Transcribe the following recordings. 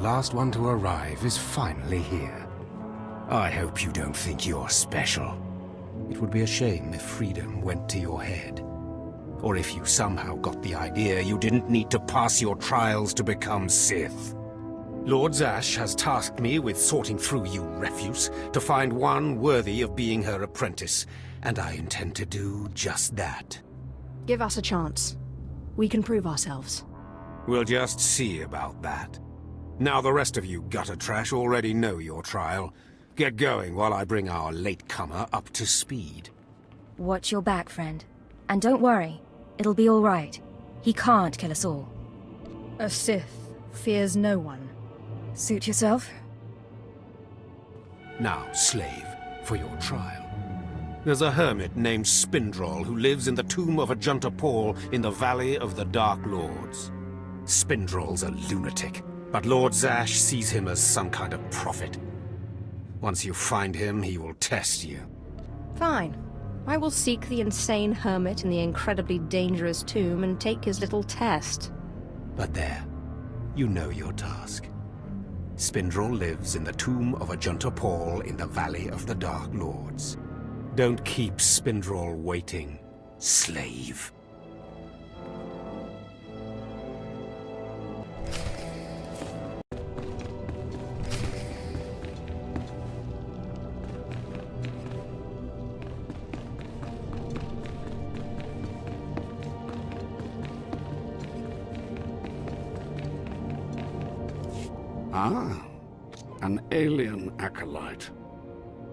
last one to arrive is finally here. I hope you don't think you're special. It would be a shame if freedom went to your head. Or if you somehow got the idea you didn't need to pass your trials to become Sith. Lord Zash has tasked me with sorting through you refuse to find one worthy of being her apprentice, and I intend to do just that. Give us a chance. We can prove ourselves. We'll just see about that. Now the rest of you gutter trash already know your trial. Get going while I bring our latecomer up to speed. Watch your back, friend. And don't worry, it'll be all right. He can't kill us all. A Sith fears no one. Suit yourself? Now, slave, for your trial. There's a hermit named Spindrol who lives in the tomb of Ajunta Paul in the Valley of the Dark Lords. Spindrol's a lunatic, but Lord Zash sees him as some kind of prophet. Once you find him, he will test you. Fine. I will seek the insane hermit in the incredibly dangerous tomb and take his little test. But there, you know your task. Spindrol lives in the tomb of Ajunta Paul in the Valley of the Dark Lords. Don't keep Spindrol waiting, slave. Ah, an alien acolyte.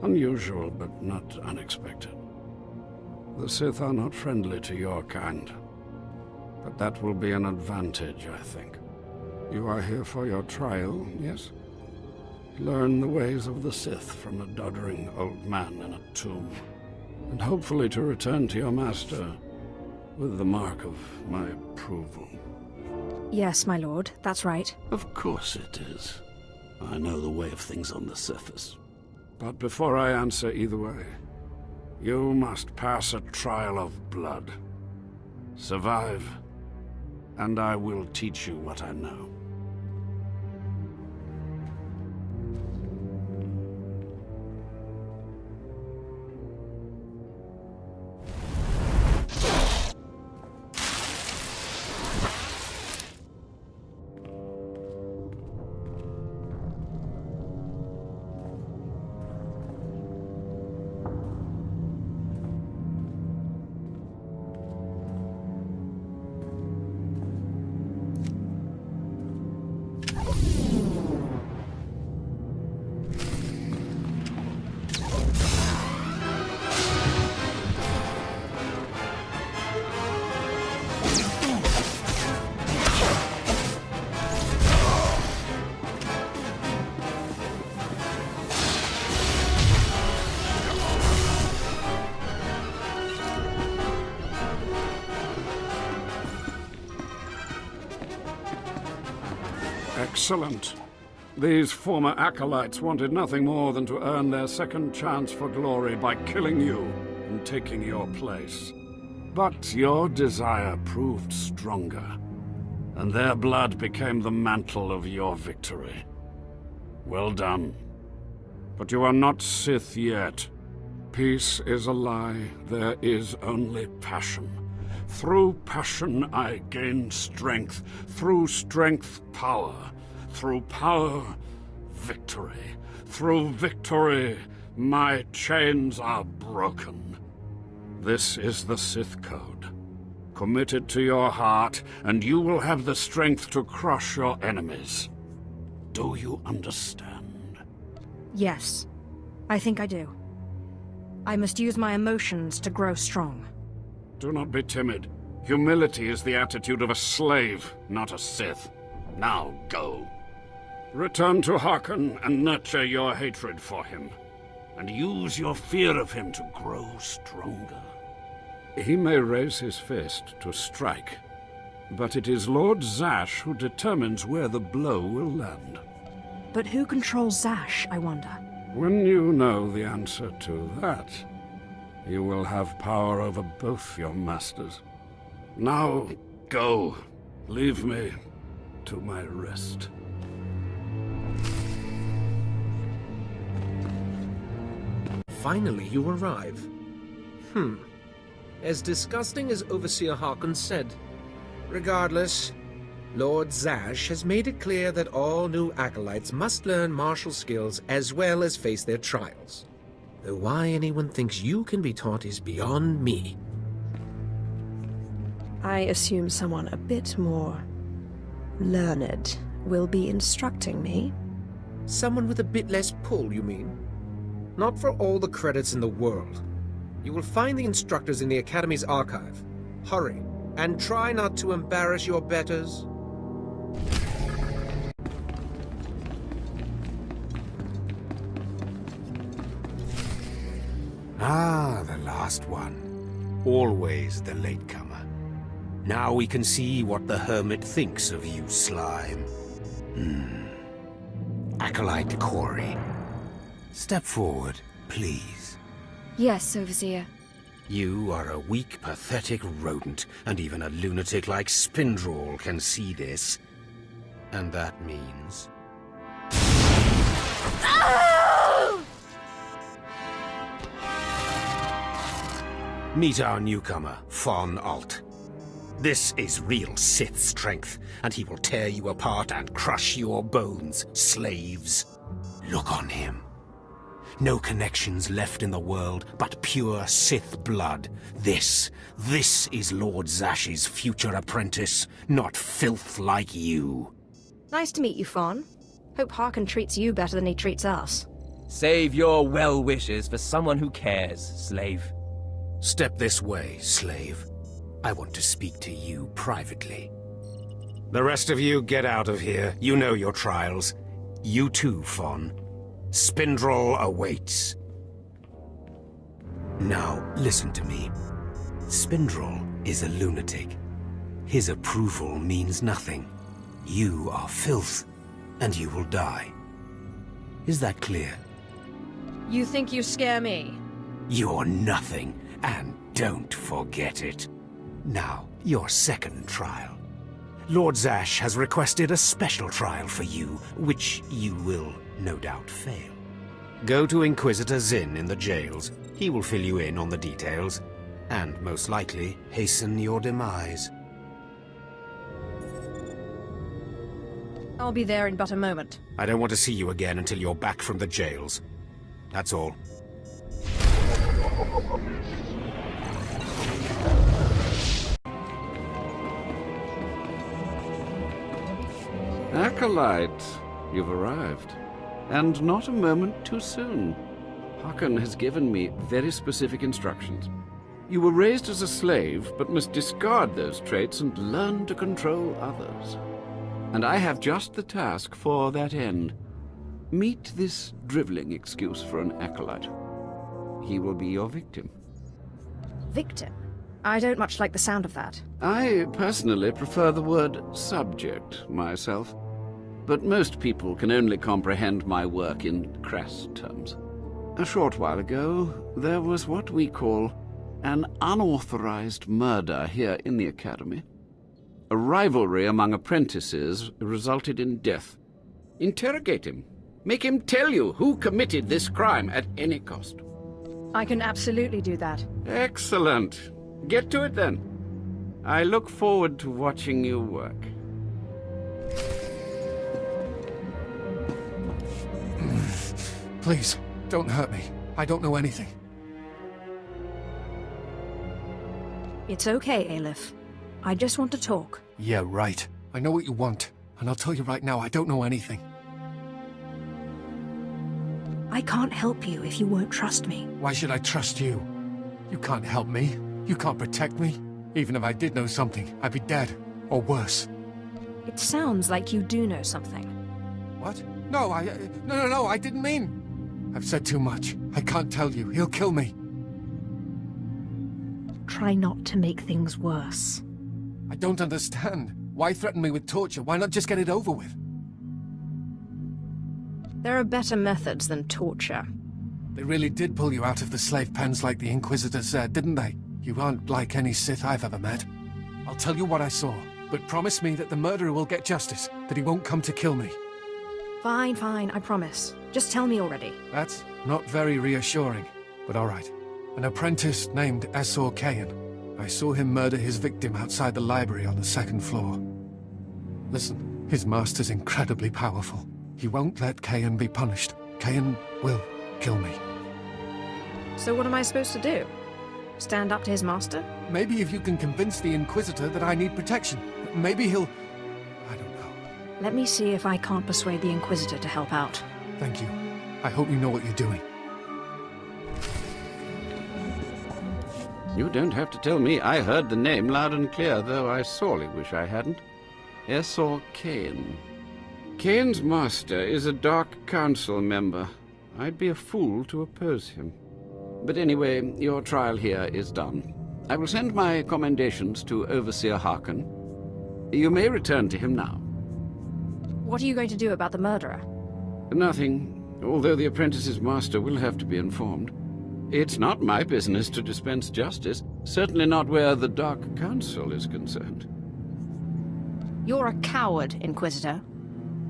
Unusual, but not unexpected. The Sith are not friendly to your kind. But that will be an advantage, I think. You are here for your trial, yes? Learn the ways of the Sith from a doddering old man in a tomb. And hopefully to return to your master with the mark of my approval. Yes, my lord, that's right. Of course it is. I know the way of things on the surface. But before I answer either way, you must pass a trial of blood. Survive, and I will teach you what I know. Excellent. These former acolytes wanted nothing more than to earn their second chance for glory by killing you and taking your place. But your desire proved stronger, and their blood became the mantle of your victory. Well done. But you are not Sith yet. Peace is a lie. There is only passion. Through passion I gain strength. Through strength, power. Through power, victory. Through victory, my chains are broken. This is the Sith Code. Commit it to your heart, and you will have the strength to crush your enemies. Do you understand? Yes, I think I do. I must use my emotions to grow strong. Do not be timid. Humility is the attitude of a slave, not a Sith. Now go. Return to Harkon and nurture your hatred for him. And use your fear of him to grow stronger. He may raise his fist to strike, but it is Lord Zash who determines where the blow will land. But who controls Zash, I wonder? When you know the answer to that, you will have power over both your masters. Now, go. Leave me to my rest. finally you arrive. As disgusting as Overseer Harkon said. Regardless, Lord Zash has made it clear that all new acolytes must learn martial skills as well as face their trials. Though why anyone thinks you can be taught is beyond me. I assume someone a bit more learned will be instructing me. Someone with a bit less pull, you mean? Not for all the credits in the world. You will find the instructors in the Academy's archive. Hurry, and try not to embarrass your betters. Ah, the last one. Always the latecomer. Now we can see what the Hermit thinks of you, slime. Acolyte Corey. Step forward, please. Yes, Overseer. You are a weak, pathetic rodent, and even a lunatic like Spindrel can see this. And that means... Meet our newcomer, Von Alt. This is real Sith strength, and he will tear you apart and crush your bones, slaves. Look on him. No connections left in the world, but pure Sith blood. This is Lord Zash's future apprentice, not filth like you. Nice to meet you, Fawn. Hope Harkon treats you better than he treats us. Save your well wishes for someone who cares, slave. Step this way, slave. I want to speak to you privately. The rest of you get out of here. You know your trials. You too, Fawn. Spindrel awaits. Now, listen to me. Spindrel is a lunatic. His approval means nothing. You are filth, and you will die. Is that clear? You think you scare me? You're nothing, and don't forget it. Now, your second trial. Lord Zash has requested a special trial for you, which you will no doubt fail. Go to Inquisitor Zinn in the jails. He will fill you in on the details, and most likely hasten your demise. I'll be there in but a moment. I don't want to see you again until you're back from the jails. That's all. Acolyte, you've arrived. And not a moment too soon. Harkon has given me very specific instructions. You were raised as a slave, but must discard those traits and learn to control others. And I have just the task for that end. Meet this driveling excuse for an acolyte. He will be your victim. Victim? I don't much like the sound of that. I personally prefer the word subject myself, but most people can only comprehend my work in crass terms. A short while ago, there was what we call an unauthorized murder here in the Academy. A rivalry among apprentices resulted in death. Interrogate him. Make him tell you who committed this crime at any cost. I can absolutely do that. Excellent. Get to it then. I look forward to watching you work. Please, don't hurt me. I don't know anything. It's okay, Aleph. I just want to talk. Yeah, right. I know what you want, and I'll tell you right now, I don't know anything. I can't help you if you won't trust me. Why should I trust you? You can't help me. You can't protect me. Even if I did know something, I'd be dead. Or worse. It sounds like you do know something. What? No, No, I didn't mean... I've said too much. I can't tell you. He'll kill me. Try not to make things worse. I don't understand. Why threaten me with torture? Why not just get it over with? There are better methods than torture. They really did pull you out of the slave pens like the Inquisitor said, didn't they? You aren't like any Sith I've ever met. I'll tell you what I saw, but promise me that the murderer will get justice, that he won't come to kill me. Fine, I promise. Just tell me already. That's not very reassuring. but all right. An apprentice named Esor Kayan. I saw him murder his victim outside the library on the second floor. Listen, his master's incredibly powerful. He won't let Kayan be punished. Kayan will kill me. So what am I supposed to do? Stand up to his master? Maybe if you can convince the Inquisitor that I need protection. Maybe he'll... I don't know. Let me see if I can't persuade the Inquisitor to help out. Thank you. I hope you know what you're doing. You don't have to tell me. I heard the name loud and clear, though I sorely wish I hadn't. Esor Kayan. Kayan's master is a Dark Council member. I'd be a fool to oppose him. But anyway, your trial here is done. I will send my commendations to Overseer Harkon. You may return to him now. What are you going to do about the murderer? Nothing, although the apprentice's master will have to be informed. It's not my business to dispense justice, certainly not where the Dark Council is concerned. You're a coward, Inquisitor.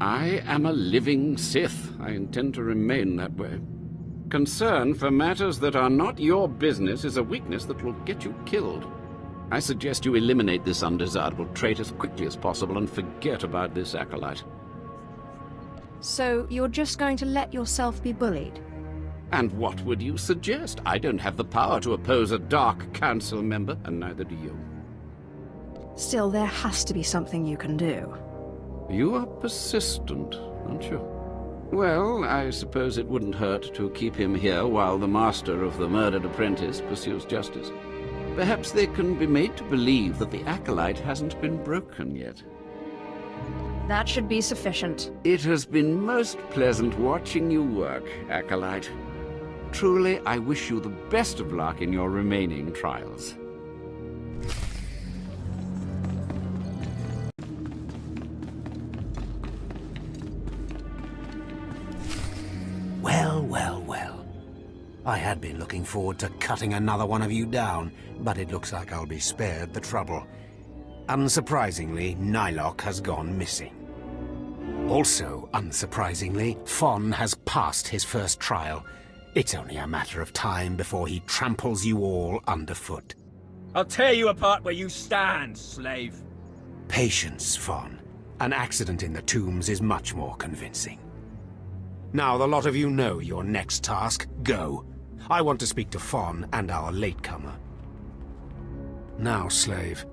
I am a living Sith. I intend to remain that way. Concern for matters that are not your business is a weakness that will get you killed. I suggest you eliminate this undesirable trait as quickly as possible and forget about this acolyte. So you're just going to let yourself be bullied? And what would you suggest? I don't have the power to oppose a Dark Council member, and neither do you. Still, there has to be something you can do. You are persistent, aren't you? Well, I suppose it wouldn't hurt to keep him here while the master of the murdered apprentice pursues justice. Perhaps they can be made to believe that the acolyte hasn't been broken yet. That should be sufficient. It has been most pleasant watching you work, acolyte. Truly, I wish you the best of luck in your remaining trials. Well, well, well. I had been looking forward to cutting another one of you down, but it looks like I'll be spared the trouble. Unsurprisingly, Nylock has gone missing. Also, unsurprisingly, Fon has passed his first trial. It's only a matter of time before he tramples you all underfoot. I'll tear you apart where you stand, slave. Patience, Fon. An accident in the tombs is much more convincing. Now the lot of you know your next task. Go. I want to speak to Fon and our latecomer. Now, slave.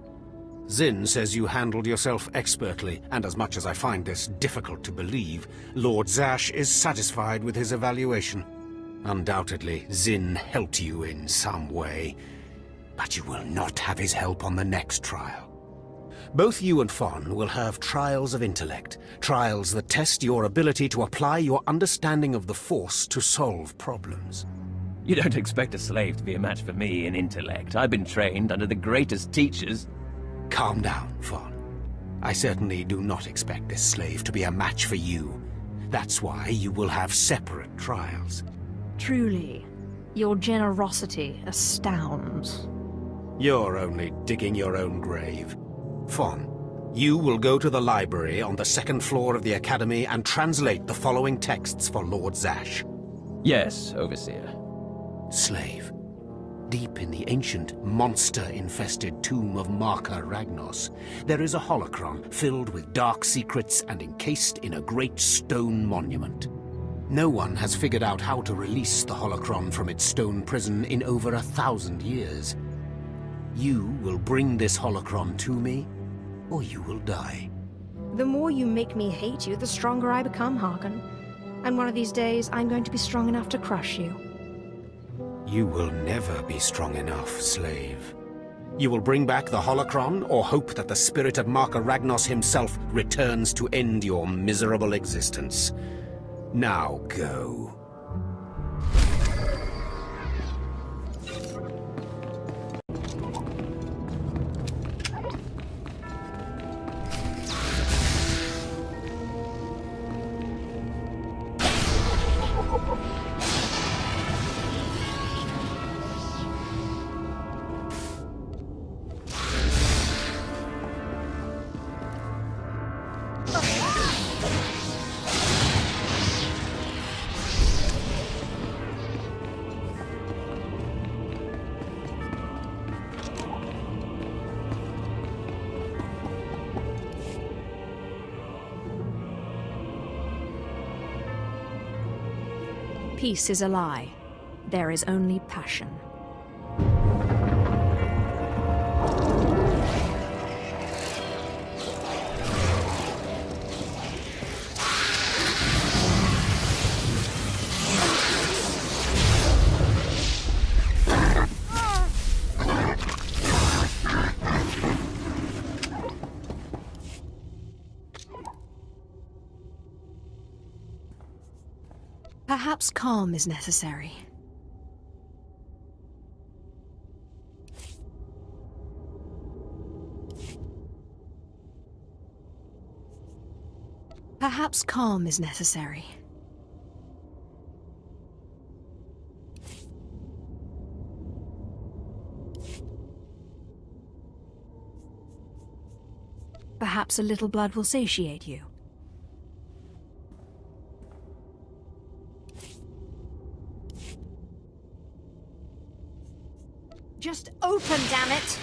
Zin says you handled yourself expertly, and as much as I find this difficult to believe, Lord Zash is satisfied with his evaluation. Undoubtedly, Zin helped you in some way, but you will not have his help on the next trial. Both you and Fon will have trials of intellect, trials that test your ability to apply your understanding of the Force to solve problems. You don't expect a slave to be a match for me in intellect. I've been trained under the greatest teachers. Calm down, Fon. I certainly do not expect this slave to be a match for you. That's why you will have separate trials. Truly, your generosity astounds. You're only digging your own grave. Fon, you will go to the library on the second floor of the Academy and translate the following texts for Lord Zash. Yes, Overseer. Slave, deep in the ancient, monster-infested tomb of Marka Ragnos, there is a holocron filled with dark secrets and encased in a great stone monument. No one has figured out how to release the holocron from its stone prison in over 1,000 years. You will bring this holocron to me, or you will die. The more you make me hate you, the stronger I become, Harkon. And one of these days, I'm going to be strong enough to crush you. You will never be strong enough, slave. You will bring back the holocron, or hope that the spirit of Marka Ragnos himself returns to end your miserable existence. Now go. Peace is a lie. There is only passion. Perhaps calm is necessary. Perhaps calm is necessary. Perhaps a little blood will satiate you. Just open, damn it!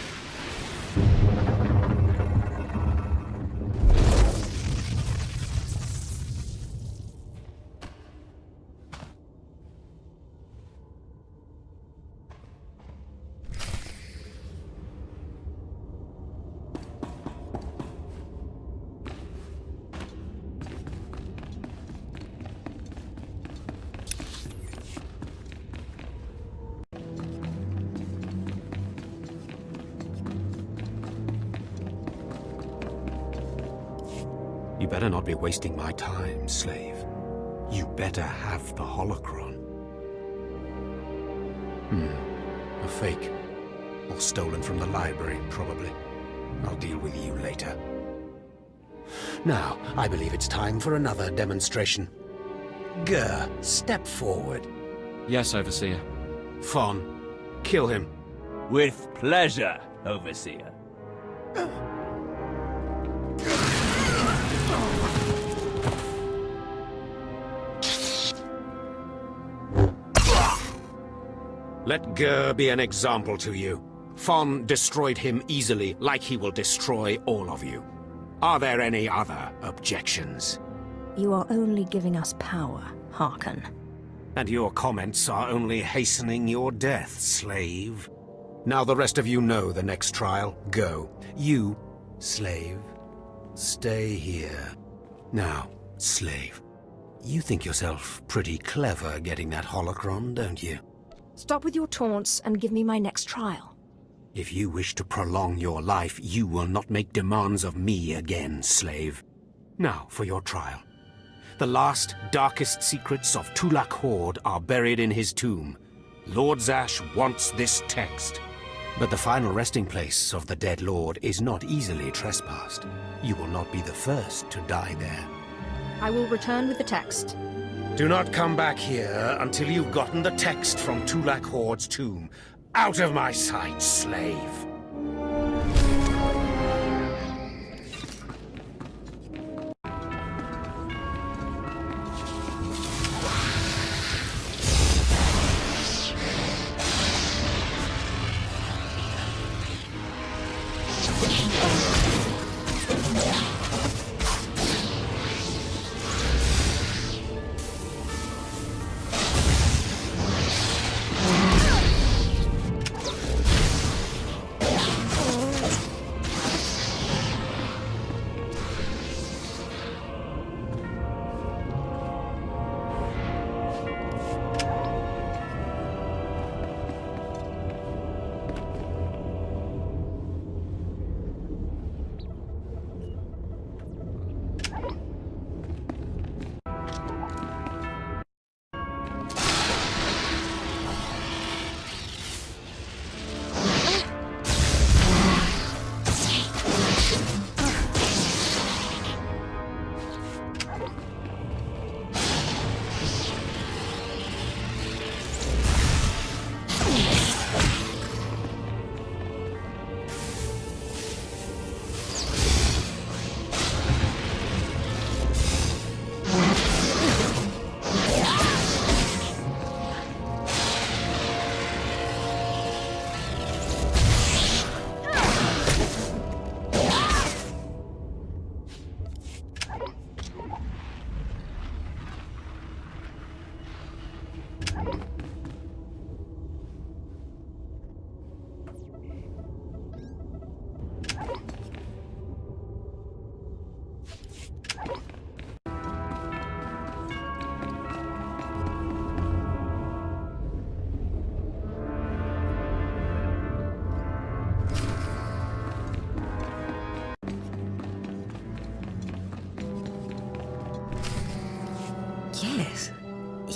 You better not be wasting my time, slave. You better have the holocron. A fake. Or stolen from the library, probably. I'll deal with you later. Now, I believe it's time for another demonstration. Gur, step forward. Yes, Overseer. Fon, kill him. With pleasure, Overseer. Let Gur be an example to you. Fon destroyed him easily, like he will destroy all of you. Are there any other objections? You are only giving us power, Harkon. And your comments are only hastening your death, slave. Now the rest of you know the next trial. Go. You, slave, stay here. Now, slave, you think yourself pretty clever getting that holocron, don't you? Stop with your taunts and give me my next trial. If you wish to prolong your life, you will not make demands of me again, slave. Now for your trial. The last, darkest secrets of Tulak Horde are buried in his tomb. Lord Zash wants this text. But the final resting place of the dead lord is not easily trespassed. You will not be the first to die there. I will return with the text. Do not come back here until you've gotten the text from Tulak Horde's tomb. Out of my sight, slave!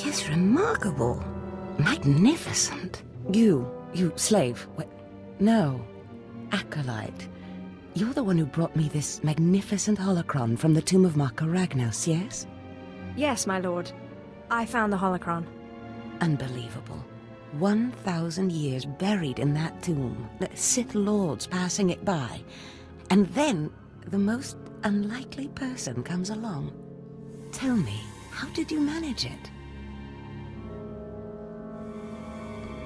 is remarkable. Magnificent. You slave. Wait, no. Acolyte. You're the one who brought me this magnificent holocron from the tomb of Marka Ragnos, yes? Yes, my lord. I found the holocron. Unbelievable. 1,000 years buried in that tomb. The Sith Lords passing it by. And then the most unlikely person comes along. Tell me, how did you manage it?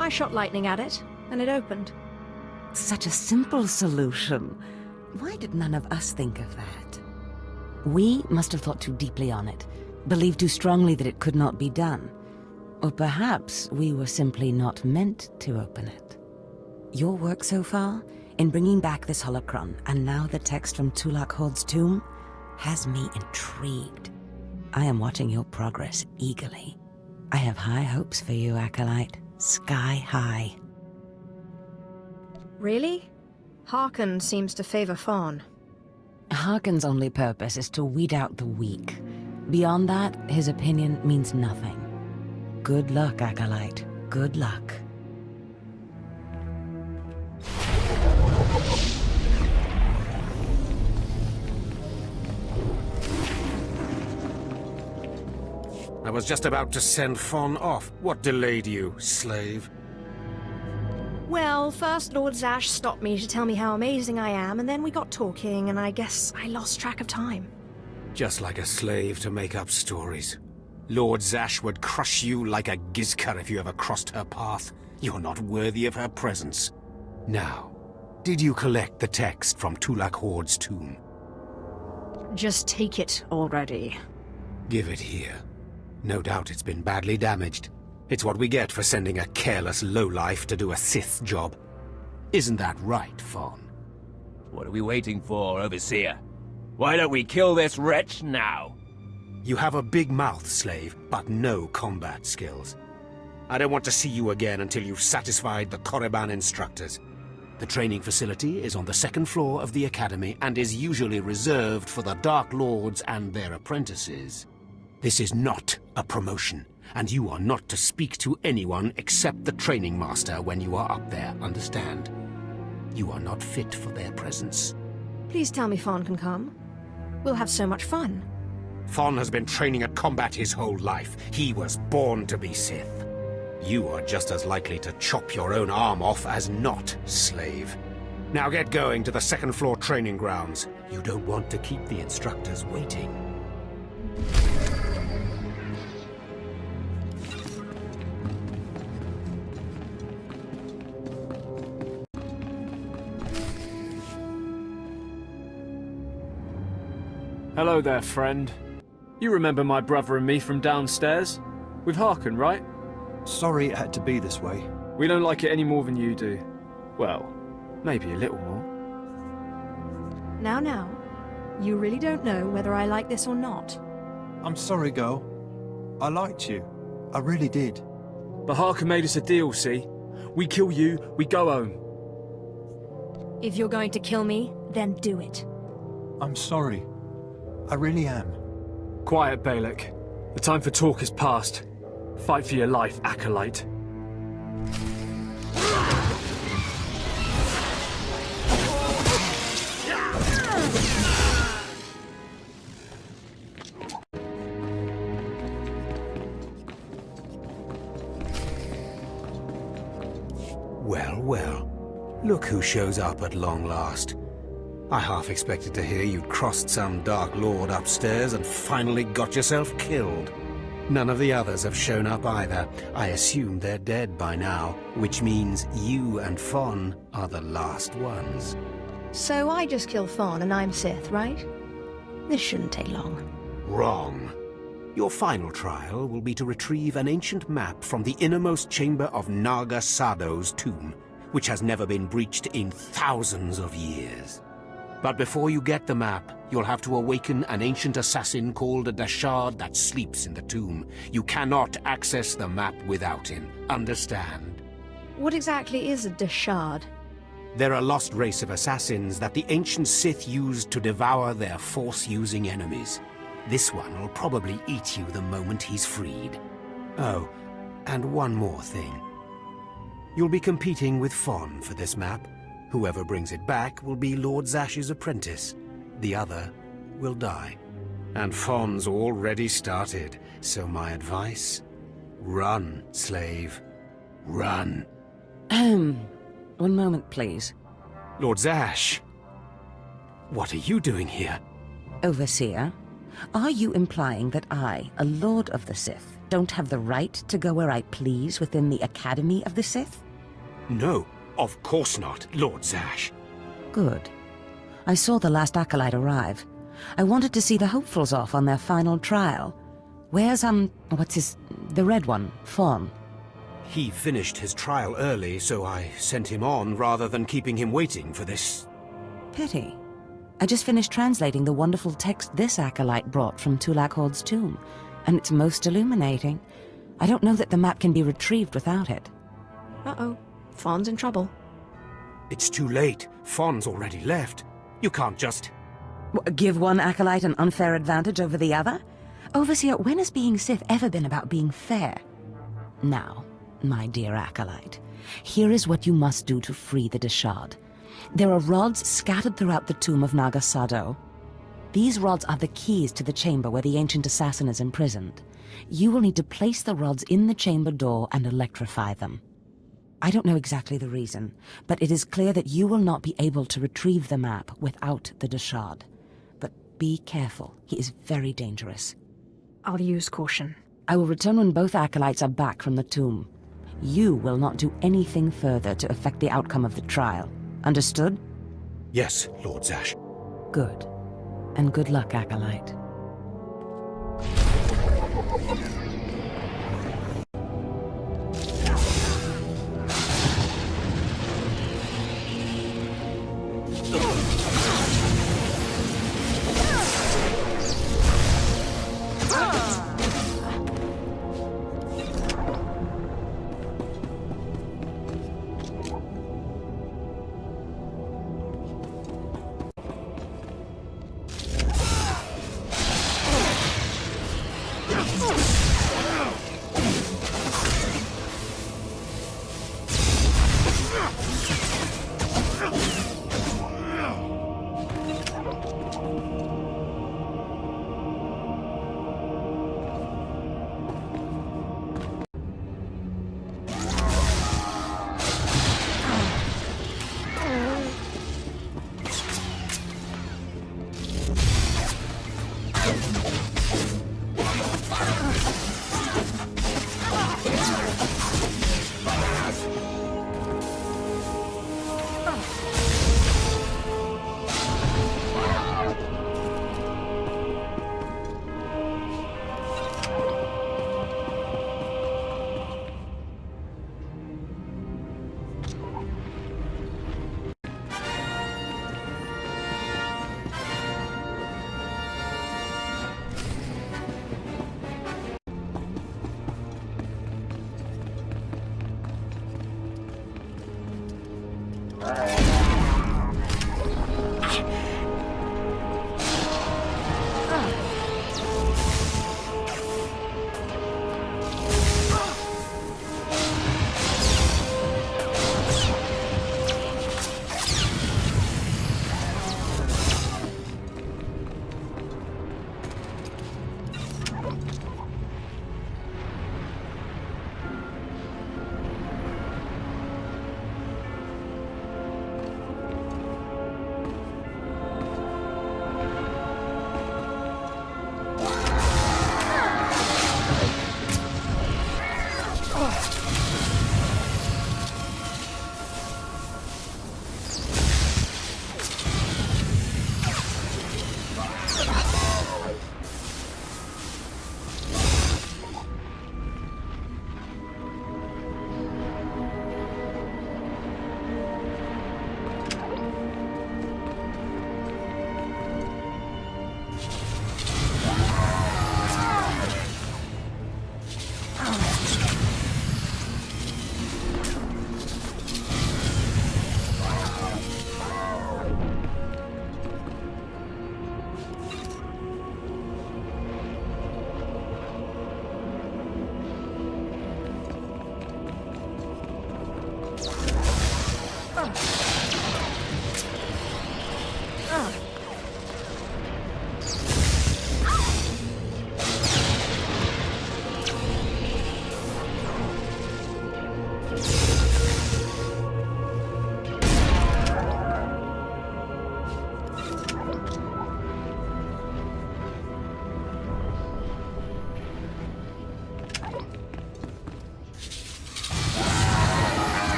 I shot lightning at it, and it opened. Such a simple solution. Why did none of us think of that? We must have thought too deeply on it, believed too strongly that it could not be done. Or perhaps we were simply not meant to open it. Your work so far, in bringing back this holocron, and now the text from Tulak Horde's tomb, has me intrigued. I am watching your progress eagerly. I have high hopes for you, Acolyte. Sky high. Really? Harkon seems to favor Fawn. Harkon's only purpose is to weed out the weak. Beyond that, his opinion means nothing. Good luck, Acolyte. Good luck. I was just about to send Fawn off. What delayed you, slave? Well, first Lord Zash stopped me to tell me how amazing I am, and then we got talking, and I guess I lost track of time. Just like a slave to make up stories. Lord Zash would crush you like a Gizka if you ever crossed her path. You're not worthy of her presence. Now, did you collect the text from Tulak Horde's tomb? Just take it already. Give it here. No doubt it's been badly damaged. It's what we get for sending a careless lowlife to do a Sith job. Isn't that right, Fawn? What are we waiting for, Overseer? Why don't we kill this wretch now? You have a big mouth, slave, but no combat skills. I don't want to see you again until you've satisfied the Korriban instructors. The training facility is on the second floor of the Academy and is usually reserved for the Dark Lords and their apprentices. This is not a promotion, and you are not to speak to anyone except the training master when you are up there, understand? You are not fit for their presence. Please tell me Fawn can come. We'll have so much fun. Fawn has been training at combat his whole life. He was born to be Sith. You are just as likely to chop your own arm off as not, slave. Now get going to the second floor training grounds. You don't want to keep the instructors waiting. Hello there, friend. You remember my brother and me from downstairs? With Harkon, right? Sorry it had to be this way. We don't like it any more than you do. Well, maybe a little more. Now. You really don't know whether I like this or not. I'm sorry, girl. I liked you. I really did. But Harkon made us a deal, see? We kill you, we go home. If you're going to kill me, then do it. I'm sorry. I really am. Quiet, Balak. The time for talk is past. Fight for your life, Acolyte. Well. Look who shows up at long last. I half expected to hear you'd crossed some Dark Lord upstairs and finally got yourself killed. None of the others have shown up either. I assume they're dead by now, which means you and Fawn are the last ones. So I just kill Fawn and I'm Sith, right? This shouldn't take long. Wrong. Your final trial will be to retrieve an ancient map from the innermost chamber of Naga Sado's tomb, which has never been breached in thousands of years. But before you get the map, you'll have to awaken an ancient assassin called a Dashard that sleeps in the tomb. You cannot access the map without him. Understand? What exactly is a Dashard? They're a lost race of assassins that the ancient Sith used to devour their Force-using enemies. This one will probably eat you the moment he's freed. Oh, and one more thing. You'll be competing with Fawn for this map. Whoever brings it back will be Lord Zash's apprentice. The other will die. And Fawn's already started, so my advice? Run, slave. Run. One moment, please. Lord Zash! What are you doing here? Overseer, are you implying that I, a Lord of the Sith, don't have the right to go where I please within the Academy of the Sith? No, of course not, Lord Zash. Good. I saw the last acolyte arrive. I wanted to see the hopefuls off on their final trial. Where's, the red one, Fawn? He finished his trial early, so I sent him on rather than keeping him waiting for this. Pity. I just finished translating the wonderful text this acolyte brought from Tulak Horde's tomb, and it's most illuminating. I don't know that the map can be retrieved without it. Uh-oh. Fawn's in trouble. It's too late. Fawn's already left. You can't just... Give one acolyte an unfair advantage over the other? Overseer, when has being Sith ever been about being fair? Now, my dear acolyte, here is what you must do to free the Deshard. There are rods scattered throughout the tomb of Naga Sado. These rods are the keys to the chamber where the ancient assassin is imprisoned. You will need to place the rods in the chamber door and electrify them. I don't know exactly the reason, but it is clear that you will not be able to retrieve the map without the Deshard. But be careful, he is very dangerous. I'll use caution. I will return when both acolytes are back from the tomb. You will not do anything further to affect the outcome of the trial. Understood? Yes, Lord Zash. Good. And good luck, acolyte.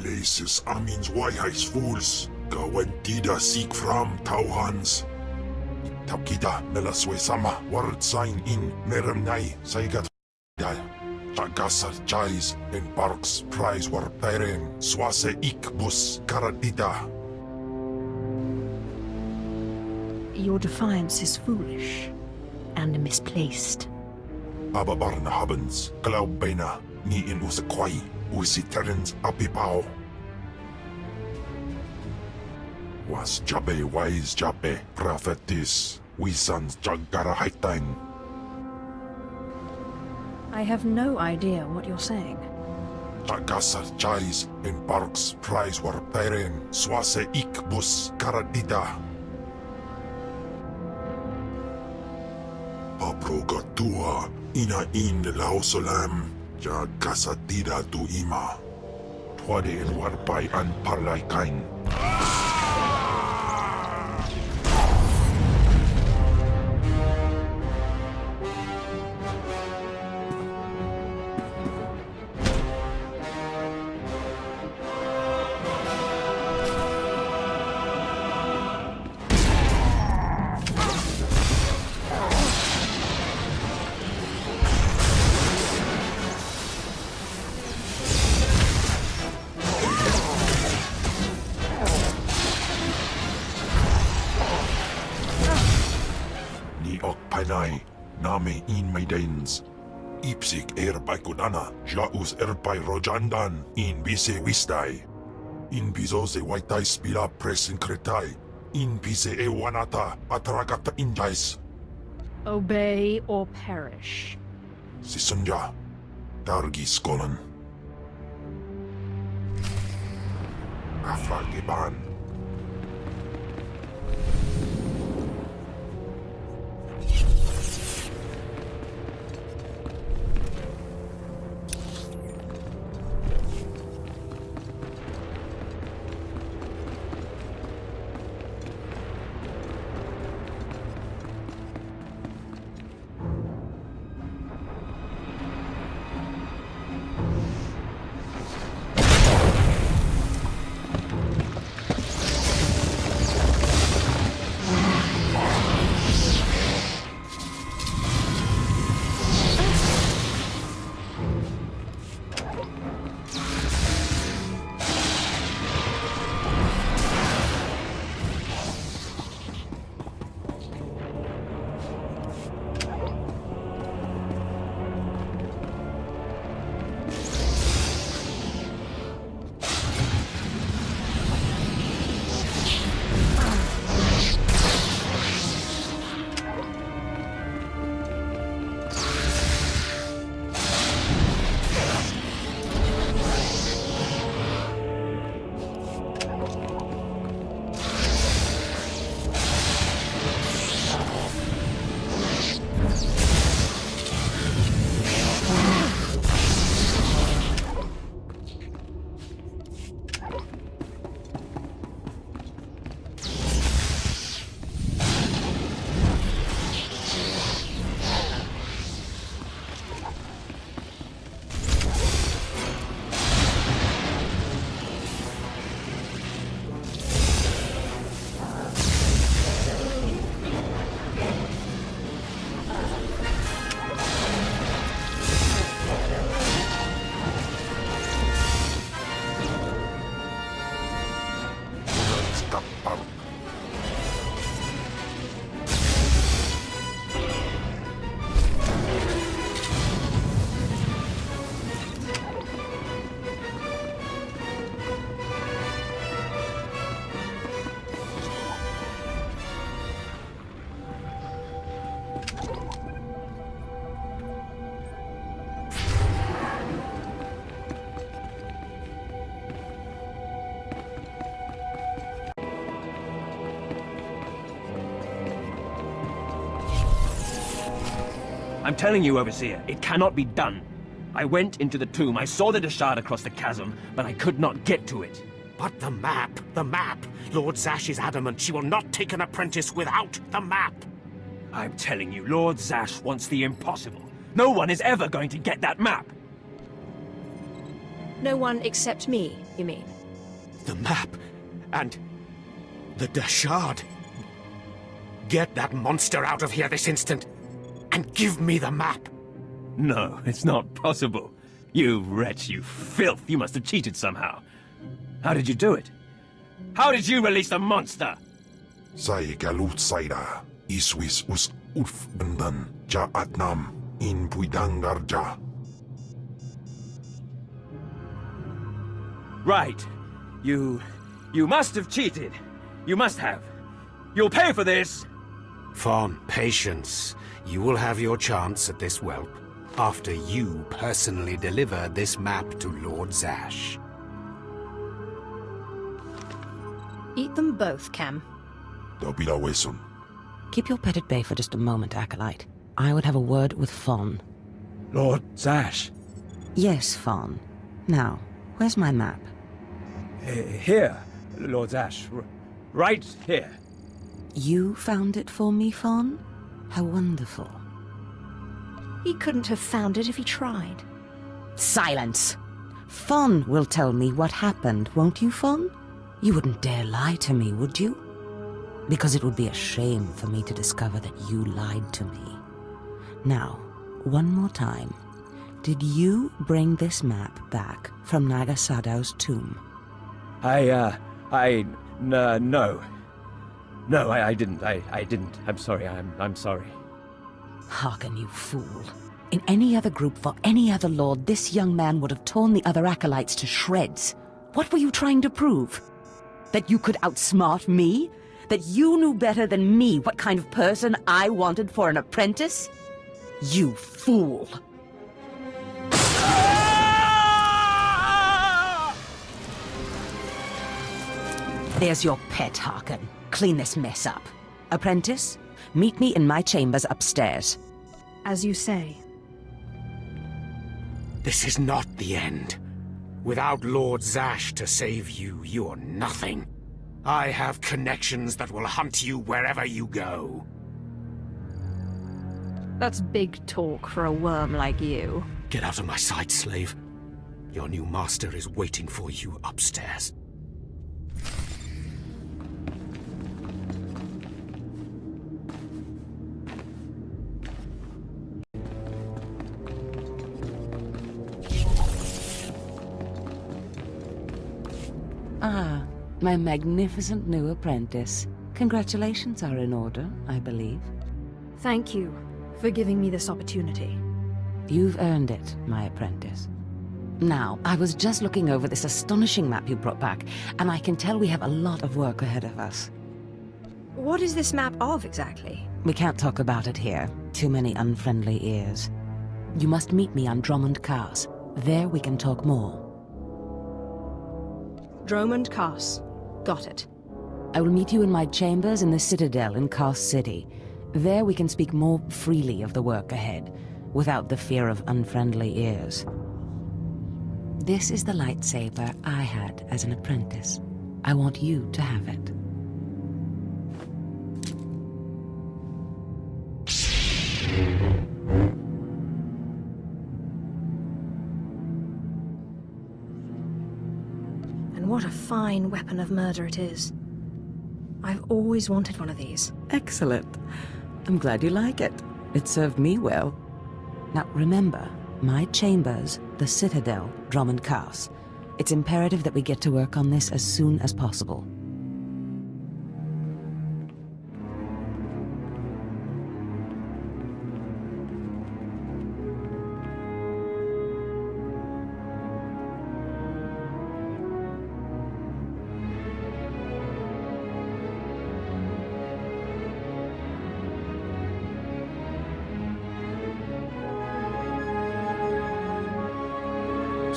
Places amins wajhais fools, gawentida seek from tauhans. Tapkida melaswe sama word sign in meremnai saigat dal. Chagasar chais in parks prize war peren swase ikbus karadida. Your defiance is foolish and misplaced. Ababarna habens, glaubena, ni in usakwai. Usi terens apipao. Was jabe wise jabe prophetess. We sons jagara haitang. I have no idea what you're saying. Jagasar chais in parks prize war peren swase ikbus karadida. Aprogatua ina in lausolam. Jagasa tida tu ima. Twade en warpai an parlay kain. Panay, name in maidens. Ipsik erpai kudana, jaus erpai rojandan, in bise wistai. In bizose waitai spila presin kretai, in bise ewanata atragata injais. Obey or perish. Sisunja, dargi skolan. Afragiban. tappal. I'm telling you, Overseer, it cannot be done. I went into the tomb, I saw the Deshard across the chasm, but I could not get to it. But the map, the map! Lord Zash is adamant she will not take an apprentice without the map! I'm telling you, Lord Zash wants the impossible. No one is ever going to get that map! No one except me, you mean? The map, and the Deshard. Get that monster out of here this instant, and give me the map! No, it's not possible. You wretch, you filth, you must have cheated somehow. How did you do it? How did you release the monster? Sai galut saira, iswis us ulf bendan, ja atnam, in puidangarja. Right. You must have cheated. You must have. You'll pay for this! Fawn, patience. You will have your chance at this whelp, after you personally deliver this map to Lord Zash. Eat them both, Cam. Dobila wesun. Keep your pet at bay for just a moment, Acolyte. I would have a word with Fawn. Lord Zash? Yes, Fawn. Now, where's my map? Here, Lord Zash. Right here. You found it for me, Fawn? How wonderful. He couldn't have found it if he tried. Silence! Fawn will tell me what happened, won't you, Fawn? You wouldn't dare lie to me, would you? Because it would be a shame for me to discover that you lied to me. Now, one more time. Did you bring this map back from Nagasadow's tomb? No. No, I didn't. I didn't. I'm sorry. I'm sorry. Hearken, you fool. In any other group for any other lord, this young man would have torn the other acolytes to shreds. What were you trying to prove? That you could outsmart me? That you knew better than me what kind of person I wanted for an apprentice? You fool. There's your pet, Harkin. Clean this mess up. Apprentice, meet me in my chambers upstairs. As you say. This is not the end. Without Lord Zash to save you, you're nothing. I have connections that will hunt you wherever you go. That's big talk for a worm like you. Get out of my sight, slave. Your new master is waiting for you upstairs. Ah, my magnificent new apprentice. Congratulations are in order, I believe. Thank you for giving me this opportunity. You've earned it, my apprentice. Now, I was just looking over this astonishing map you brought back, and I can tell we have a lot of work ahead of us. What is this map of, exactly? We can't talk about it here. Too many unfriendly ears. You must meet me on Drummond Cars. There we can talk more. Drummond Cars. Got it. I will meet you in my chambers in the Citadel in Cars City. There we can speak more freely of the work ahead, without the fear of unfriendly ears. This is the lightsaber I had as an apprentice. I want you to have it. What a fine weapon of murder it is. I've always wanted one of these. Excellent. I'm glad you like it. It served me well. Now remember, my chambers, the Citadel, Drummond Cars. It's imperative that we get to work on this as soon as possible.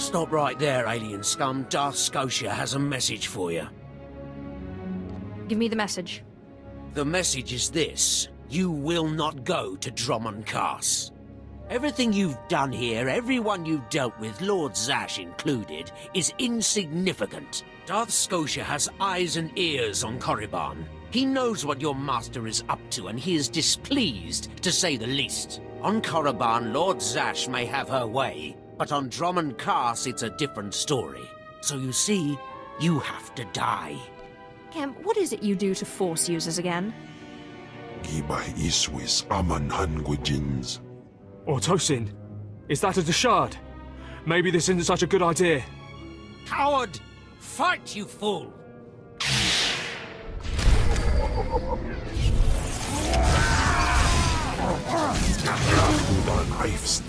Stop right there, alien scum. Darth Scotia has a message for you. Give me the message. The message is this. You will not go to Drummond Cass. Everything you've done here, everyone you've dealt with, Lord Zash included, is insignificant. Darth Scotia has eyes and ears on Korriban. He knows what your master is up to, and he is displeased, to say the least. On Korriban, Lord Zash may have her way, but on Drummond Cass, it's a different story. So you see, you have to die. Cam, what is it you do to Force users again? Gibay iswis aman hangujins. Tosin, is that a Deshard? Maybe this isn't such a good idea. Coward! Fight, you fool! Korriban Heifst.